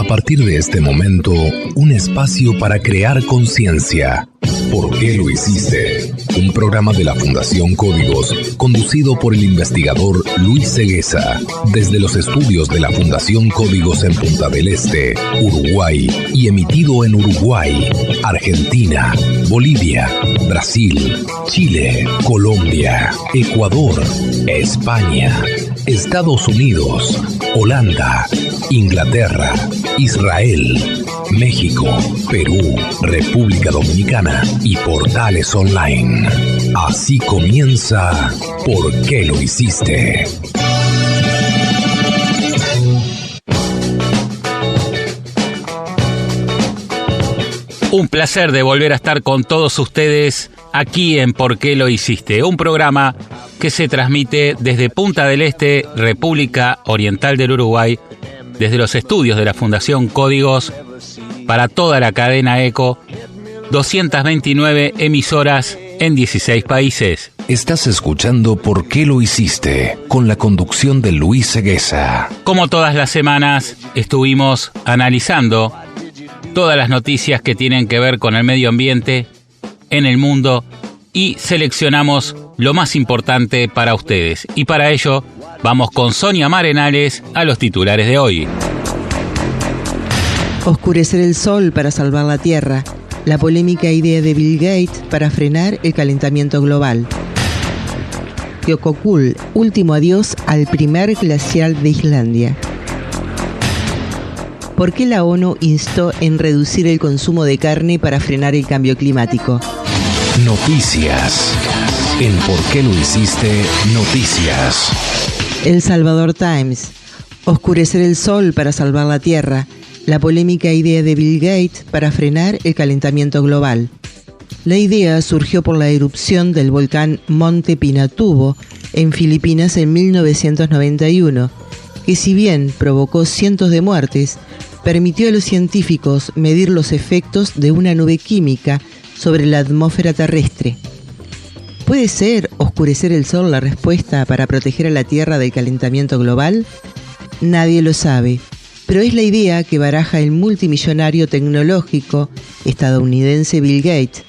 A partir de este momento, un espacio para crear conciencia. ¿Por qué lo hiciste? Un programa de la Fundación Códigos, conducido por el investigador Luis Cegueza, desde los estudios de la Fundación Códigos en Punta del Este, Uruguay, y emitido en Uruguay, Argentina, Bolivia, Brasil, Chile, Colombia, Ecuador, España, Estados Unidos, Holanda, Inglaterra, Israel, México, Perú, República Dominicana y portales online. Así comienza ¿Por qué lo hiciste? Un placer de volver a estar con todos ustedes aquí en ¿Por qué lo hiciste? Un programa que se transmite desde Punta del Este, República Oriental del Uruguay, desde los estudios de la Fundación Códigos para toda la cadena ECO, 229 emisoras en 16 países. Estás escuchando ¿Por qué lo hiciste? Con la conducción de Luis Cegueza. Como todas las semanas, estuvimos analizando todas las noticias que tienen que ver con el medio ambiente en el mundo y seleccionamos lo más importante para ustedes. Y para ello, vamos con Sonia Marenales a los titulares de hoy. Oscurecer el sol para salvar la Tierra. La polémica idea de Bill Gates para frenar el calentamiento global. Kyokokul, último adiós al primer glaciar de Islandia. ¿Por qué la ONU instó en reducir el consumo de carne para frenar el cambio climático? Noticias. En ¿Por qué lo hiciste? Noticias. El Salvador Times. Oscurecer el sol para salvar la Tierra. La polémica idea de Bill Gates para frenar el calentamiento global. La idea surgió por la erupción del volcán Monte Pinatubo en Filipinas en 1991, que si bien provocó cientos de muertes, permitió a los científicos medir los efectos de una nube química sobre la atmósfera terrestre. ¿Puede ser oscurecer el sol la respuesta para proteger a la Tierra del calentamiento global? Nadie lo sabe, pero es la idea que baraja el multimillonario tecnológico estadounidense Bill Gates,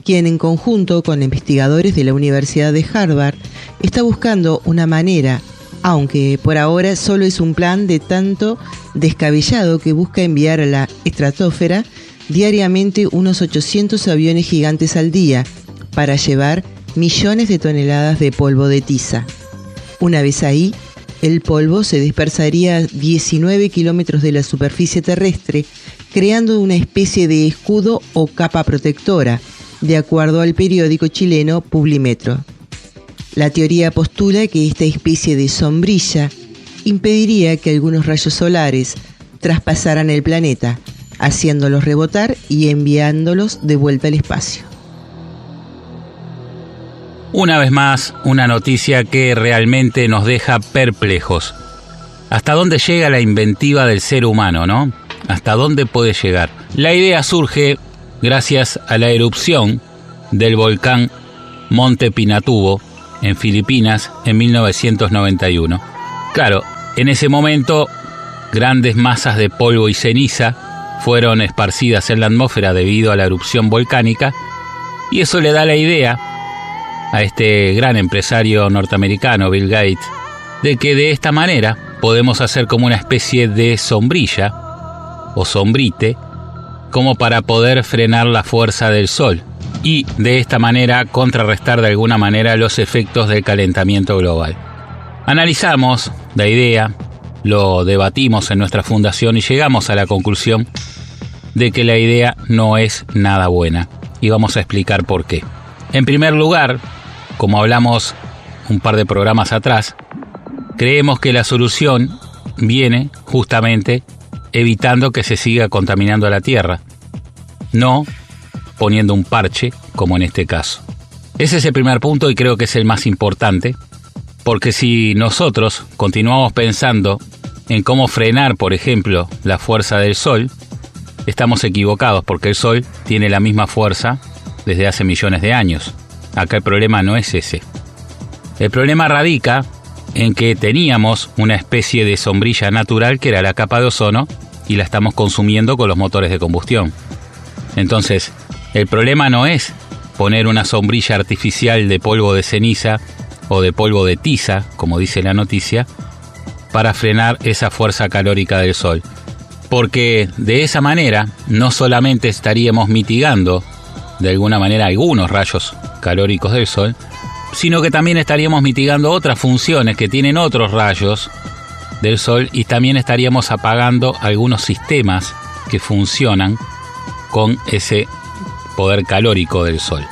quien en conjunto con investigadores de la Universidad de Harvard está buscando una manera, aunque por ahora solo es un plan de tanto descabellado, que busca enviar a la estratosfera diariamente unos 800 aviones gigantes al día para llevar millones de toneladas de polvo de tiza. Una vez ahí, el polvo se dispersaría a 19 kilómetros de la superficie terrestre, creando una especie de escudo o capa protectora, de acuerdo al periódico chileno Publimetro. La teoría postula que esta especie de sombrilla impediría que algunos rayos solares traspasaran el planeta, haciéndolos rebotar y enviándolos de vuelta al espacio. Una vez más, una noticia que realmente nos deja perplejos. ¿Hasta dónde llega la inventiva del ser humano, no? ¿Hasta dónde puede llegar? La idea surge gracias a la erupción del volcán Monte Pinatubo en Filipinas en 1991. Claro, en ese momento, grandes masas de polvo y ceniza fueron esparcidas en la atmósfera debido a la erupción volcánica, y eso le da la idea a este gran empresario norteamericano, Bill Gates, de que de esta manera podemos hacer como una especie de sombrilla o sombrite, como para poder frenar la fuerza del sol y de esta manera contrarrestar de alguna manera los efectos del calentamiento global. Analizamos la idea, lo debatimos en nuestra fundación y llegamos a la conclusión de que la idea no es nada buena, y vamos a explicar por qué. En primer lugar, como hablamos un par de programas atrás, creemos que la solución viene justamente evitando que se siga contaminando la Tierra, no poniendo un parche como en este caso. Ese es el primer punto y creo que es el más importante, porque si nosotros continuamos pensando en cómo frenar, por ejemplo, la fuerza del Sol, estamos equivocados, porque el Sol tiene la misma fuerza desde hace millones de años. Acá el problema no es ese. El problema radica en que teníamos una especie de sombrilla natural que era la capa de ozono y la estamos consumiendo con los motores de combustión. Entonces, el problema no es poner una sombrilla artificial de polvo de ceniza o de polvo de tiza, como dice la noticia, para frenar esa fuerza calórica del sol. Porque de esa manera no solamente estaríamos mitigando de alguna manera algunos rayos calóricos del sol, sino que también estaríamos mitigando otras funciones que tienen otros rayos del sol y también estaríamos apagando algunos sistemas que funcionan con ese poder calórico del sol.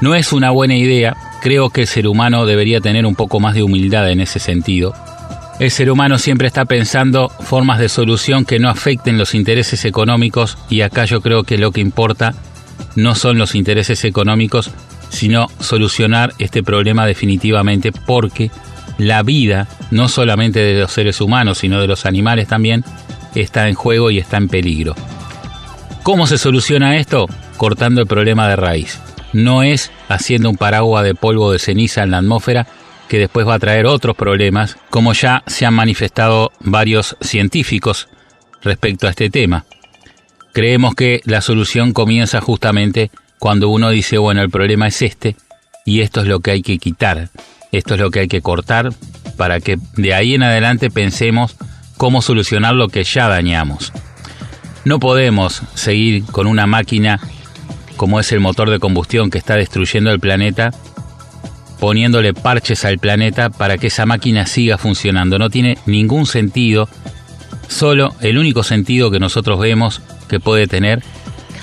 No es una buena idea, creo que el ser humano debería tener un poco más de humildad en ese sentido. El ser humano siempre está pensando formas de solución que no afecten los intereses económicos y acá yo creo que lo que importa no son los intereses económicos, sino solucionar este problema definitivamente, porque la vida, no solamente de los seres humanos, sino de los animales también, está en juego y está en peligro. ¿Cómo se soluciona esto? Cortando el problema de raíz. No es haciendo un paraguas de polvo de ceniza en la atmósfera, que después va a traer otros problemas, como ya se han manifestado varios científicos respecto a este tema. Creemos que la solución comienza justamente cuando uno dice, bueno, el problema es este, y esto es lo que hay que quitar, esto es lo que hay que cortar, para que de ahí en adelante pensemos cómo solucionar lo que ya dañamos. No podemos seguir con una máquina como es el motor de combustión que está destruyendo el planeta, poniéndole parches al planeta para que esa máquina siga funcionando. No tiene ningún sentido. Solo el único sentido que nosotros vemos que puede tener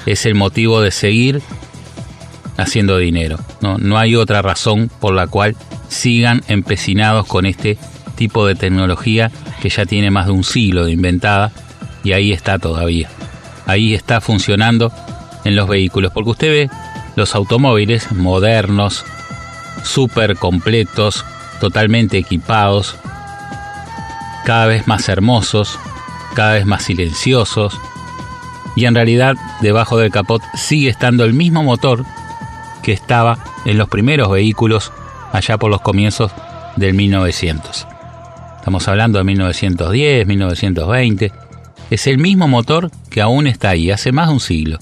es el motivo de seguir haciendo dinero. No hay otra razón por la cual sigan empecinados con este tipo de tecnología que ya tiene más de un siglo de inventada y ahí está todavía. Ahí está funcionando en los vehículos, porque usted ve los automóviles modernos, súper completos, totalmente equipados, cada vez más hermosos, cada vez más silenciosos, y en realidad debajo del capot sigue estando el mismo motor que estaba en los primeros vehículos allá por los comienzos del 1900. Estamos hablando de 1910, 1920. Es el mismo motor que aún está ahí, hace más de un siglo.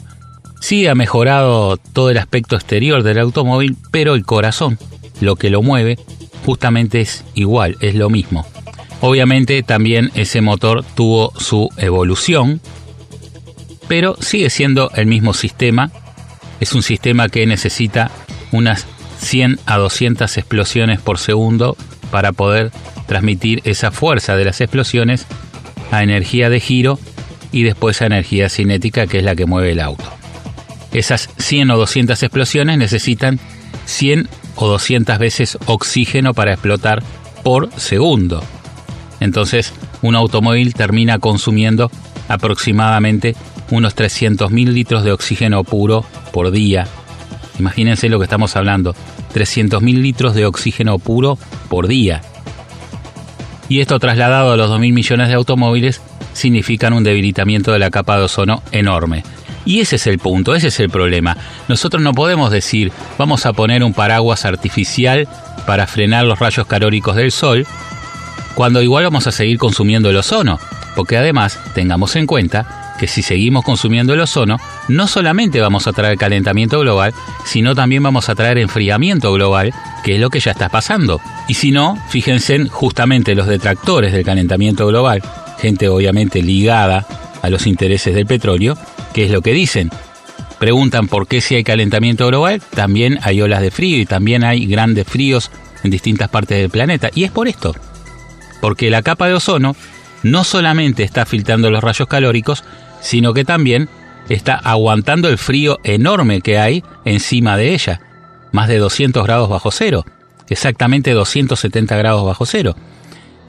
Sí ha mejorado todo el aspecto exterior del automóvil, pero el corazón, lo que lo mueve, justamente es igual, es lo mismo. Obviamente también ese motor tuvo su evolución, pero sigue siendo el mismo sistema. Es un sistema que necesita unas 100 a 200 explosiones por segundo para poder transmitir esa fuerza de las explosiones a energía de giro y después a energía cinética, que es la que mueve el auto. Esas 100 o 200 explosiones necesitan 100 o 200 veces oxígeno para explotar por segundo. Entonces, un automóvil termina consumiendo aproximadamente unos 300.000 litros de oxígeno puro por día. Imagínense lo que estamos hablando, 300.000 litros de oxígeno puro por día. Y esto trasladado a los 2.000 millones de automóviles significan un debilitamiento de la capa de ozono enorme. Y ese es el punto, ese es el problema. Nosotros no podemos decir, vamos a poner un paraguas artificial para frenar los rayos calóricos del sol, cuando igual vamos a seguir consumiendo el ozono. Porque además, tengamos en cuenta que si seguimos consumiendo el ozono, no solamente vamos a traer calentamiento global, sino también vamos a traer enfriamiento global, que es lo que ya está pasando. Y si no, fíjense en justamente los detractores del calentamiento global, gente obviamente ligada a los intereses del petróleo, ¿qué es lo que dicen? Preguntan por qué si hay calentamiento global, también hay olas de frío y también hay grandes fríos en distintas partes del planeta. Y es por esto, porque la capa de ozono no solamente está filtrando los rayos calóricos, sino que también está aguantando el frío enorme que hay encima de ella. Más de 200 grados bajo cero, exactamente 270 grados bajo cero.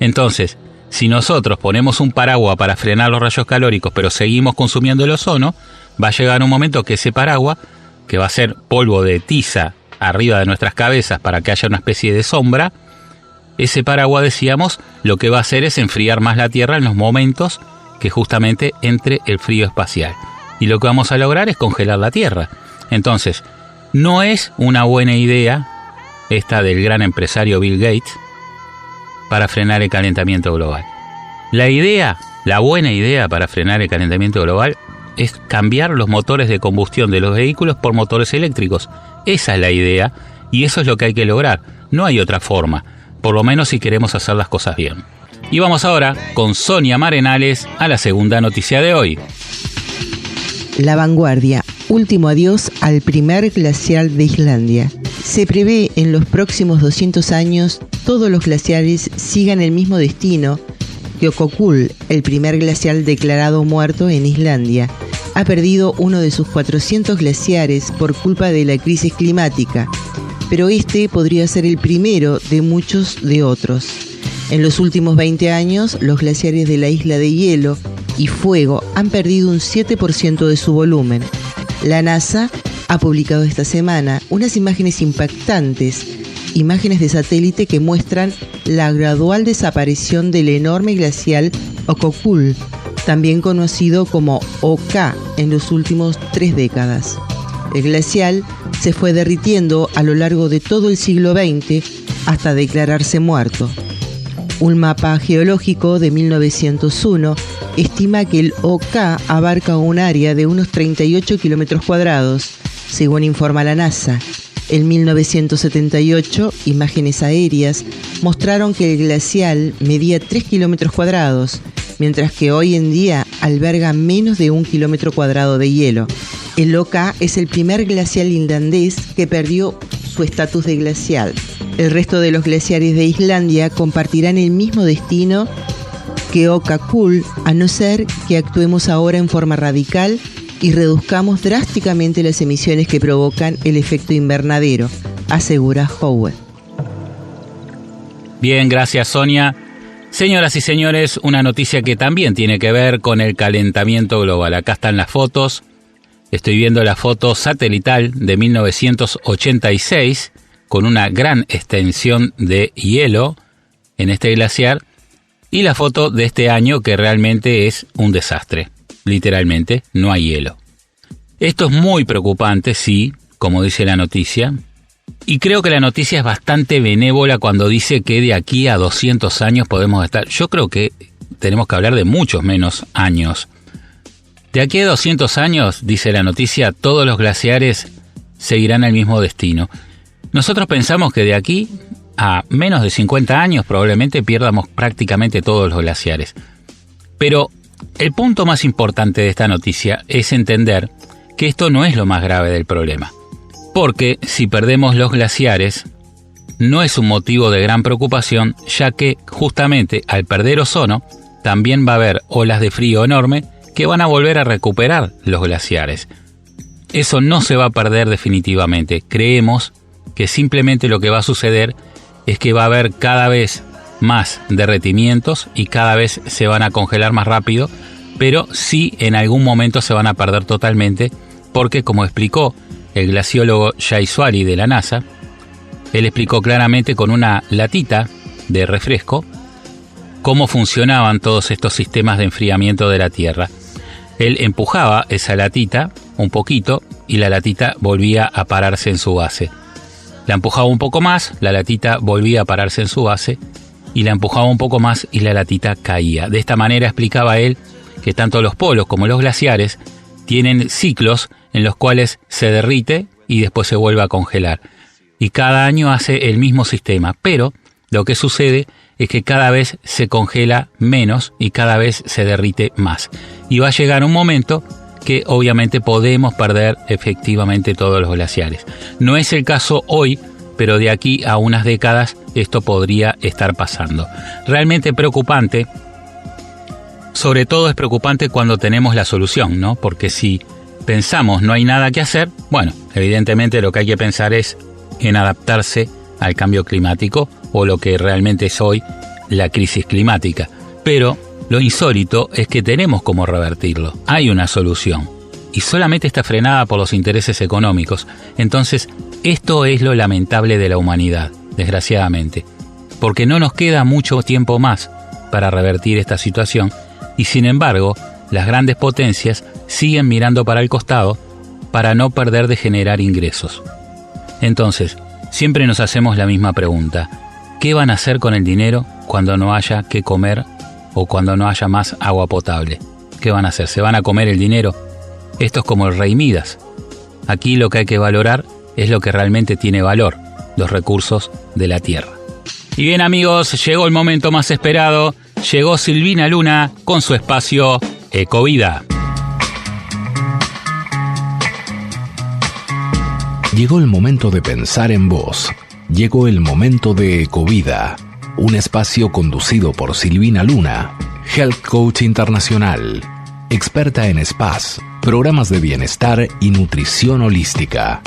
Entonces, si nosotros ponemos un paraguas para frenar los rayos calóricos, pero seguimos consumiendo el ozono, va a llegar un momento que ese paraguas, que va a ser polvo de tiza arriba de nuestras cabezas para que haya una especie de sombra, ese paraguas, decíamos, lo que va a hacer es enfriar más la Tierra en los momentos que justamente entre el frío espacial. Y lo que vamos a lograr es congelar la Tierra. Entonces, no es una buena idea esta del gran empresario Bill Gates para frenar el calentamiento global. La idea La buena idea para frenar el calentamiento global es cambiar los motores de combustión de los vehículos por motores eléctricos. Esa es la idea y eso es lo que hay que lograr. No hay otra forma, por lo menos si queremos hacer las cosas bien. Y vamos ahora con Sonia Marenales a la segunda noticia de hoy. La Vanguardia. Último adiós al primer glaciar de Islandia. Se prevé en los próximos 200 años todos los glaciares sigan el mismo destino. Jökull, el primer glaciar declarado muerto en Islandia, ha perdido uno de sus 400 glaciares por culpa de la crisis climática, pero este podría ser el primero de muchos de otros. En los últimos 20 años, los glaciares de la isla de hielo y fuego han perdido un 7% de su volumen. La NASA ha publicado esta semana unas imágenes impactantes, imágenes de satélite que muestran la gradual desaparición del enorme glacial Jökull, también conocido como OK, en los últimos 3 décadas. El glacial se fue derritiendo a lo largo de todo el siglo XX hasta declararse muerto. Un mapa geológico de 1901 estima que el OK abarca un área de unos 38 kilómetros cuadrados, según informa la NASA. En 1978, imágenes aéreas mostraron que el glacial medía 3 kilómetros cuadrados, mientras que hoy en día alberga menos de 1 kilómetro cuadrado de hielo. El OK es el primer glacial islandés que perdió su estatus de glacial. El resto de los glaciares de Islandia compartirán el mismo destino que Jökull, a no ser que actuemos ahora en forma radical y reduzcamos drásticamente las emisiones que provocan el efecto invernadero, asegura Howe. Bien, gracias Sonia. Señoras y señores, una noticia que también tiene que ver con el calentamiento global. Acá están las fotos. Estoy viendo la foto satelital de 1986 con una gran extensión de hielo en este glaciar y la foto de este año que realmente es un desastre. Literalmente, no hay hielo. Esto es muy preocupante, sí, como dice la noticia. Y creo que la noticia es bastante benévola cuando dice que de aquí a 200 años podemos estar. Yo creo que tenemos que hablar de muchos menos años. De aquí a 200 años, dice la noticia, todos los glaciares seguirán el mismo destino. Nosotros pensamos que de aquí a menos de 50 años probablemente pierdamos prácticamente todos los glaciares. Pero el punto más importante de esta noticia es entender que esto no es lo más grave del problema. Porque si perdemos los glaciares, no es un motivo de gran preocupación, ya que justamente al perder ozono, también va a haber olas de frío enorme que van a volver a recuperar los glaciares. Eso no se va a perder definitivamente. Creemos que simplemente lo que va a suceder es que va a haber cada vez más derretimientos y cada vez se van a congelar más rápido, pero sí en algún momento se van a perder totalmente, porque como explicó el glaciólogo Jay Suari de la NASA, él explicó claramente con una latita de refresco cómo funcionaban todos estos sistemas de enfriamiento de la Tierra. Él empujaba esa latita un poquito y la latita volvía a pararse en su base. La empujaba un poco más, la latita volvía a pararse en su base y la empujaba un poco más y la latita caía. De esta manera explicaba él que tanto los polos como los glaciares tienen ciclos en los cuales se derrite y después se vuelve a congelar. Y cada año hace el mismo sistema, pero lo que sucede es que cada vez se congela menos y cada vez se derrite más. Y va a llegar un momento que obviamente podemos perder efectivamente todos los glaciares. No es el caso hoy, pero de aquí a unas décadas esto podría estar pasando. Realmente preocupante, sobre todo es preocupante cuando tenemos la solución, ¿no? Porque si pensamos no hay nada que hacer, bueno, evidentemente lo que hay que pensar es en adaptarse al cambio climático o lo que realmente es hoy la crisis climática. Pero lo insólito es que tenemos cómo revertirlo. Hay una solución y solamente está frenada por los intereses económicos. Entonces, esto es lo lamentable de la humanidad, desgraciadamente, porque no nos queda mucho tiempo más para revertir esta situación y sin embargo, las grandes potencias siguen mirando para el costado para no perder de generar ingresos. Entonces, siempre nos hacemos la misma pregunta: ¿qué van a hacer con el dinero cuando no haya que comer o cuando no haya más agua potable. ¿Qué van a hacer? ¿Se van a comer el dinero? Esto es como el rey Midas. Aquí lo que hay que valorar es lo que realmente tiene valor, los recursos de la tierra. Y bien, amigos, llegó el momento más esperado. Llegó Silvina Luna con su espacio Ecovida. Llegó el momento de pensar en vos. Llegó el momento de Ecovida, un espacio conducido por Silvina Luna, Health Coach Internacional, experta en spas, programas de bienestar y nutrición holística.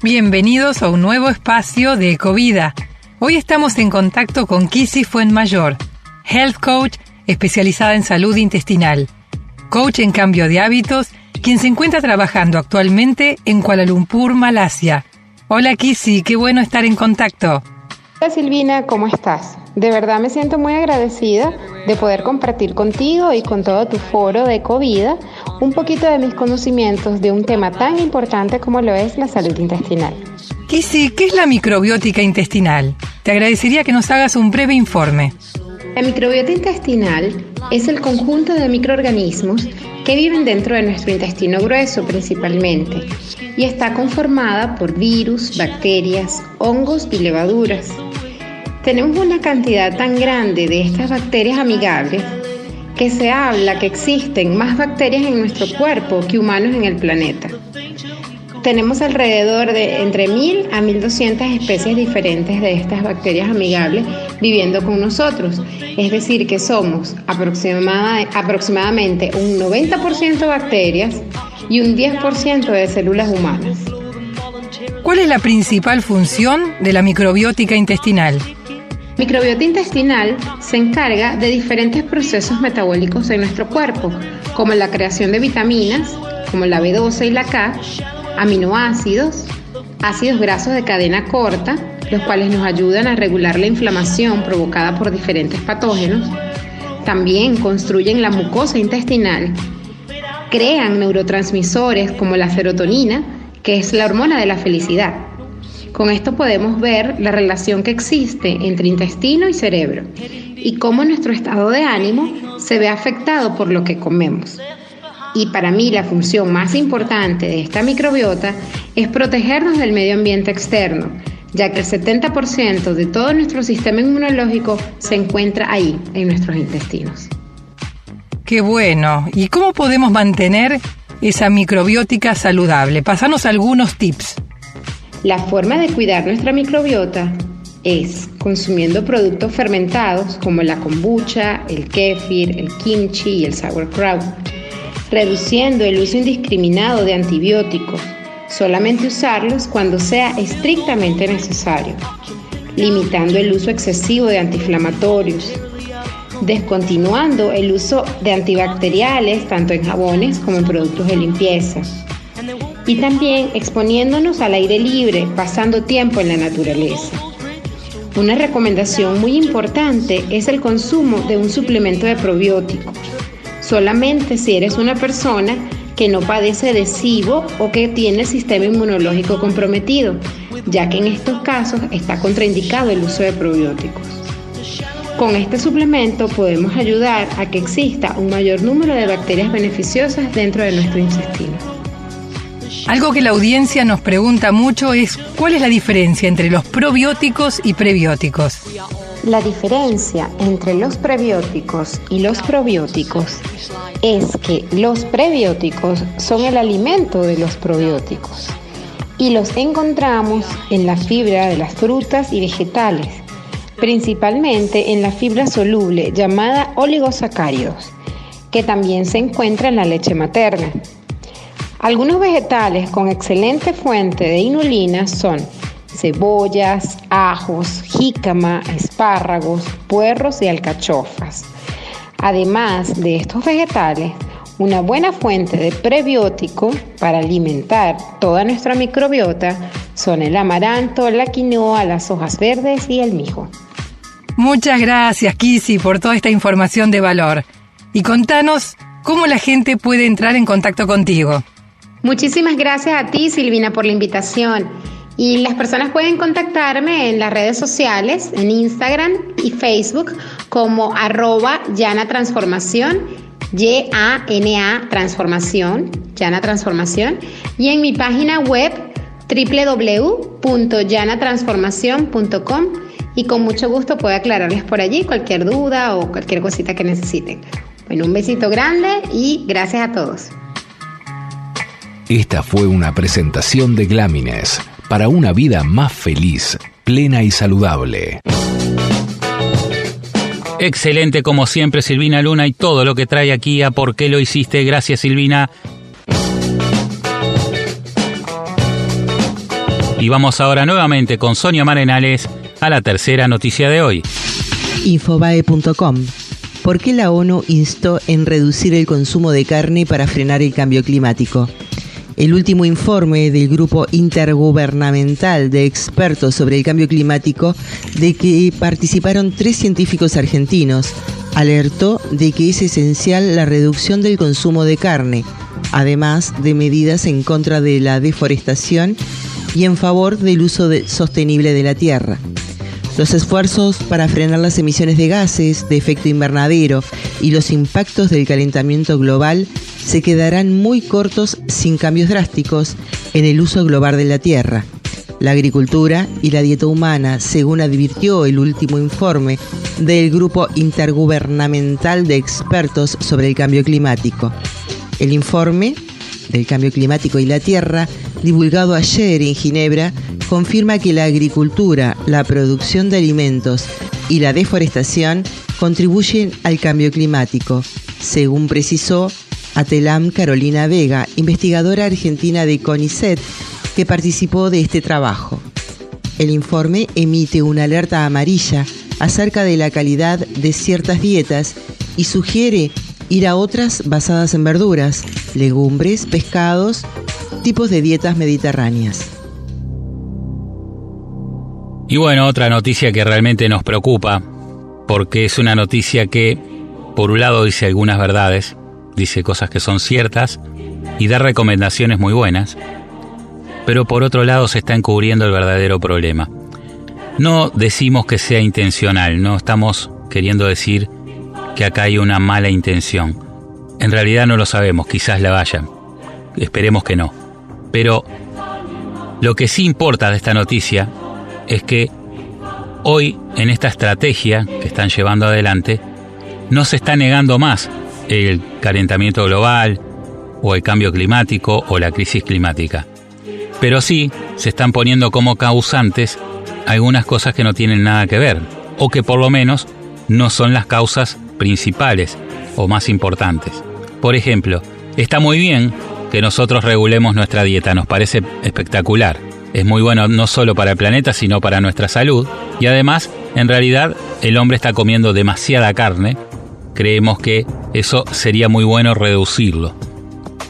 Bienvenidos a un nuevo espacio de Ecovida. Hoy estamos en contacto con Kissy Fuenmayor, Health Coach especializada en salud intestinal, coach en cambio de hábitos, quien se encuentra trabajando actualmente en Kuala Lumpur, Malasia. Hola Kissy, qué bueno estar en contacto. Hola Silvina, ¿cómo estás? De verdad me siento muy agradecida de poder compartir contigo y con todo tu foro de Ecovida un poquito de mis conocimientos de un tema tan importante como lo es la salud intestinal. Kissy, ¿qué es la microbiótica intestinal? Te agradecería que nos hagas un breve informe. La microbiota intestinal es el conjunto de microorganismos que viven dentro de nuestro intestino grueso principalmente y está conformada por virus, bacterias, hongos y levaduras. Tenemos una cantidad tan grande de estas bacterias amigables que se habla que existen más bacterias en nuestro cuerpo que humanos en el planeta. Tenemos alrededor de entre 1.000 a 1.200 especies diferentes de estas bacterias amigables viviendo con nosotros. Es decir, que somos aproximadamente un 90% bacterias y un 10% de células humanas. ¿Cuál es la principal función de la microbiótica intestinal? La microbiota intestinal se encarga de diferentes procesos metabólicos en nuestro cuerpo, como la creación de vitaminas, como la B12 y la K, aminoácidos, ácidos grasos de cadena corta, los cuales nos ayudan a regular la inflamación provocada por diferentes patógenos. También construyen la mucosa intestinal, crean neurotransmisores como la serotonina, que es la hormona de la felicidad. Con esto podemos ver la relación que existe entre intestino y cerebro y cómo nuestro estado de ánimo se ve afectado por lo que comemos. Y para mí la función más importante de esta microbiota es protegernos del medio ambiente externo, ya que el 70% de todo nuestro sistema inmunológico se encuentra ahí, en nuestros intestinos. ¡Qué bueno! ¿Y cómo podemos mantener esa microbiótica saludable? Pásanos algunos tips. La forma de cuidar nuestra microbiota es consumiendo productos fermentados como la kombucha, el kéfir, el kimchi y el sauerkraut, reduciendo el uso indiscriminado de antibióticos, solamente usarlos cuando sea estrictamente necesario, limitando el uso excesivo de antiinflamatorios, descontinuando el uso de antibacteriales tanto en jabones como en productos de limpieza, y también exponiéndonos al aire libre, pasando tiempo en la naturaleza. Una recomendación muy importante es el consumo de un suplemento de probióticos, solamente si eres una persona que no padece de SIBO o que tiene el sistema inmunológico comprometido, ya que en estos casos está contraindicado el uso de probióticos. Con este suplemento podemos ayudar a que exista un mayor número de bacterias beneficiosas dentro de nuestro intestino. Algo que la audiencia nos pregunta mucho es ¿cuál es la diferencia entre los probióticos y prebióticos? La diferencia entre los prebióticos y los probióticos es que los prebióticos son el alimento de los probióticos y los encontramos en la fibra de las frutas y vegetales, principalmente en la fibra soluble llamada oligosacáridos, que también se encuentra en la leche materna. Algunos vegetales con excelente fuente de inulina son cebollas, ajos, jícama, espárragos, puerros y alcachofas. Además de estos vegetales, una buena fuente de prebiótico para alimentar toda nuestra microbiota son el amaranto, la quinoa, las hojas verdes y el mijo. Muchas gracias, Kissy, por toda esta información de valor. Y contanos cómo la gente puede entrar en contacto contigo. Muchísimas gracias a ti, Silvina, por la invitación. Y las personas pueden contactarme en las redes sociales, en Instagram y Facebook, como @YANA-transformación, YANA transformación, YANA transformación, y en mi página web www.yanatransformacion.com, y con mucho gusto puedo aclararles por allí cualquier duda o cualquier cosita que necesiten. Bueno, un besito grande y gracias a todos. Esta fue una presentación de Glámines para una vida más feliz, plena y saludable. Excelente como siempre Silvina Luna y todo lo que trae aquí a ¿Por qué lo hiciste? Gracias Silvina. Y vamos ahora nuevamente con Sonia Marenales a la tercera noticia de hoy. Infobae.com. ¿Por qué la ONU instó en reducir el consumo de carne para frenar el cambio climático? El último informe del Grupo Intergubernamental de Expertos sobre el Cambio Climático, de que participaron 3 científicos argentinos, alertó de que es esencial la reducción del consumo de carne, además de medidas en contra de la deforestación y en favor del uso sostenible de la tierra. Los esfuerzos para frenar las emisiones de gases de efecto invernadero y los impactos del calentamiento global se quedarán muy cortos sin cambios drásticos en el uso global de la tierra, la agricultura y la dieta humana, según advirtió el último informe del Grupo Intergubernamental de Expertos sobre el Cambio Climático. El informe del Cambio Climático y la Tierra, divulgado ayer en Ginebra, confirma que la agricultura, la producción de alimentos y la deforestación contribuyen al cambio climático, según precisó Atelam Carolina Vega, investigadora argentina de CONICET, que participó de este trabajo. El informe emite una alerta amarilla acerca de la calidad de ciertas dietas y sugiere ir a otras basadas en verduras, legumbres, pescados, tipos de dietas mediterráneas. Y bueno, otra noticia que realmente nos preocupa, porque es una noticia que, por un lado, dice algunas verdades, dice cosas que son ciertas y da recomendaciones muy buenas, pero por otro lado se está encubriendo el verdadero problema. No decimos que sea intencional, no estamos queriendo decir que acá hay una mala intención. En realidad no lo sabemos, quizás la haya, esperemos que no. Pero lo que sí importa de esta noticia es que hoy, en esta estrategia que están llevando adelante, no se está negando más el calentamiento global o el cambio climático o la crisis climática. Pero sí se están poniendo como causantes algunas cosas que no tienen nada que ver, o que por lo menos no son las causas principales o más importantes. Por ejemplo, está muy bien que nosotros regulemos nuestra dieta, nos parece espectacular. Es muy bueno no solo para el planeta, sino para nuestra salud. Y además, en realidad, el hombre está comiendo demasiada carne. Creemos que eso sería muy bueno reducirlo.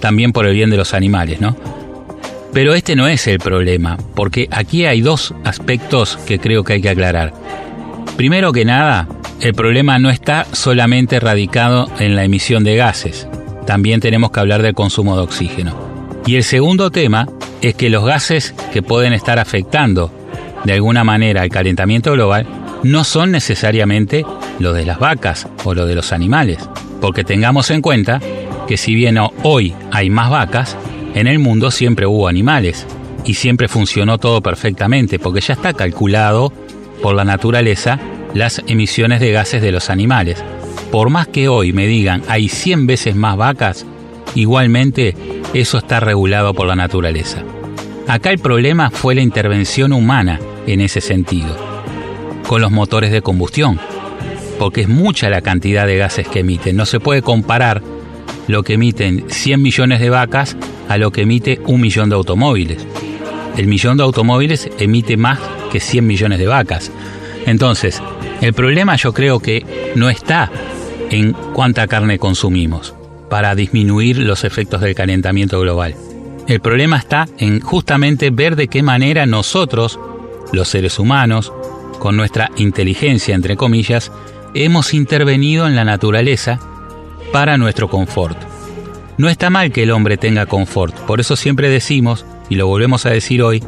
También por el bien de los animales, ¿no? Pero este no es el problema, porque aquí hay 2 aspectos que creo que hay que aclarar. Primero que nada, el problema no está solamente radicado en la emisión de gases. También tenemos que hablar del consumo de oxígeno. Y el segundo tema es que los gases que pueden estar afectando de alguna manera el calentamiento global no son necesariamente los de las vacas o los de los animales. Porque tengamos en cuenta que si bien hoy hay más vacas, en el mundo siempre hubo animales y siempre funcionó todo perfectamente, porque ya está calculado por la naturaleza las emisiones de gases de los animales. Por más que hoy me digan hay 100 veces más vacas, igualmente eso está regulado por la naturaleza. Acá el problema fue la intervención humana en ese sentido, con los motores de combustión, porque es mucha la cantidad de gases que emiten. No se puede comparar lo que emiten 100 millones de vacas a lo que emite 1 millón de automóviles. El millón de automóviles emite más que 100 millones de vacas. Entonces, el problema yo creo que no está en cuánta carne consumimos para disminuir los efectos del calentamiento global. El problema está en justamente ver de qué manera nosotros, los seres humanos, con nuestra inteligencia, entre comillas, hemos intervenido en la naturaleza para nuestro confort. No está mal que el hombre tenga confort, por eso siempre decimos, y lo volvemos a decir hoy,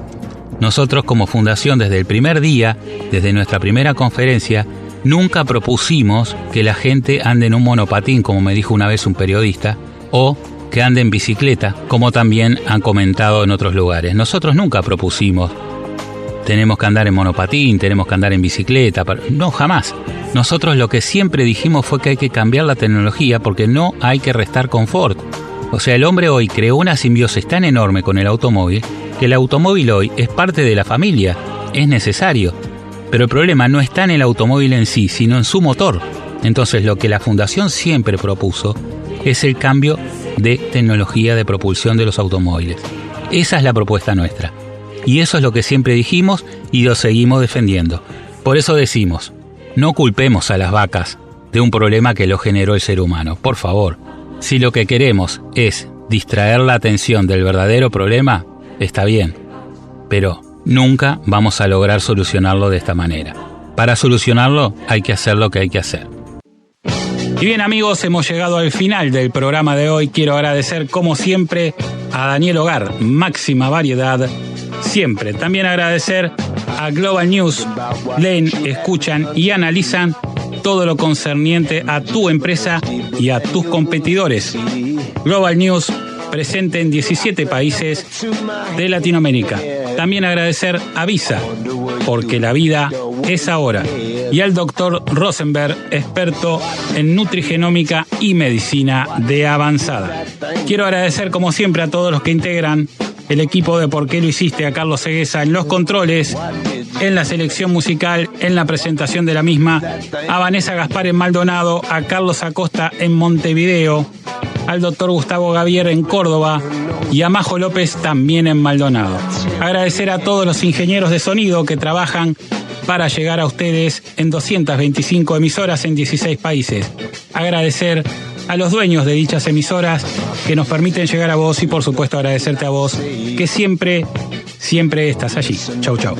nosotros como fundación desde el primer día, desde nuestra primera conferencia, Nunca propusimos que la gente ande en un monopatín, como me dijo una vez un periodista, o que ande en bicicleta, como también han comentado en otros lugares. Nosotros nunca propusimos, tenemos que andar en monopatín, tenemos que andar en bicicleta. No, jamás. Nosotros lo que siempre dijimos fue que hay que cambiar la tecnología porque no hay que restar confort. O sea, el hombre hoy creó una simbiosis tan enorme con el automóvil que el automóvil hoy es parte de la familia, es necesario. Pero el problema no está en el automóvil en sí, sino en su motor. Entonces lo que la Fundación siempre propuso es el cambio de tecnología de propulsión de los automóviles. Esa es la propuesta nuestra. Y eso es lo que siempre dijimos y lo seguimos defendiendo. Por eso decimos, no culpemos a las vacas de un problema que lo generó el ser humano. Por favor, si lo que queremos es distraer la atención del verdadero problema, está bien. Pero nunca vamos a lograr solucionarlo de esta manera. Para solucionarlo hay que hacer lo que hay que hacer. Y bien, amigos, hemos llegado al final del programa de hoy. Quiero agradecer como siempre a Daniel Hogar, máxima variedad siempre. También agradecer a Global News. Leen, escuchan y analizan todo lo concerniente a tu empresa y a tus competidores. Global News, presente en 17 países de Latinoamérica. También agradecer a Visa, porque la vida es ahora. Y al doctor Rosenberg, experto en nutrigenómica y medicina de avanzada. Quiero agradecer como siempre a todos los que integran el equipo de ¿Por qué lo hiciste? A Carlos Ceguesa en los controles, en la selección musical, en la presentación de la misma, a Vanessa Gaspar en Maldonado, a Carlos Acosta en Montevideo, al doctor Gustavo Gavier en Córdoba y a Majo López también en Maldonado. Agradecer a todos los ingenieros de sonido que trabajan para llegar a ustedes en 225 emisoras en 16 países. Agradecer a los dueños de dichas emisoras que nos permiten llegar a vos y por supuesto agradecerte a vos que siempre estás allí. Chau, chau.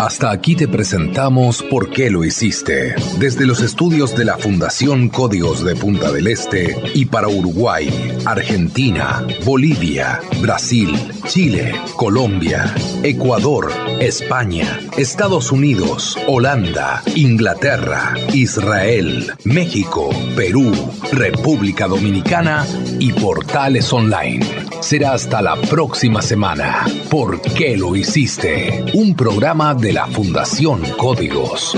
Hasta aquí te presentamos ¿Por qué lo hiciste? Desde los estudios de la Fundación Códigos de Punta del Este y para Uruguay, Argentina, Bolivia, Brasil, Chile, Colombia, Ecuador, España, Estados Unidos, Holanda, Inglaterra, Israel, México, Perú, República Dominicana y Portales Online. Será hasta la próxima semana. ¿Por qué lo hiciste? Un programa de la Fundación Códigos.